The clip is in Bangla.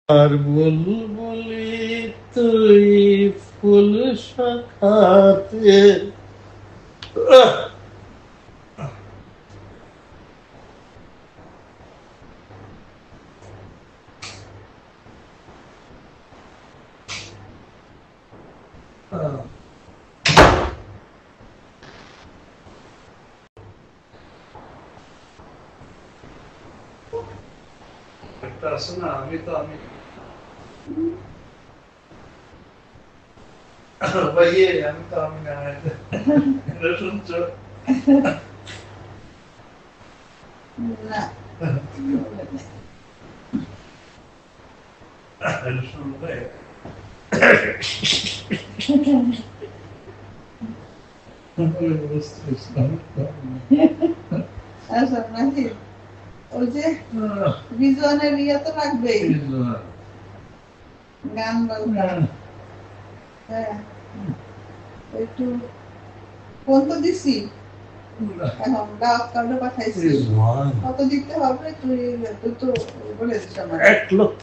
আর বুলবুলি তুই ফুল শাখাতে একটা আছে না, আমি ভাইয়ে আমি তো আমি না এটা শুনছো না শুনবে আচ্ছা নাকি ওই যে রিজওয়ানের ইয়ে তো লাগবেই গান দরকার হ্যাঁ একটু ফোন তো দিছি এখন দাওয়াত কার্ডও পাঠাইছি কত দিতে হবে তুই তো বলে দিস আমার 1,00,000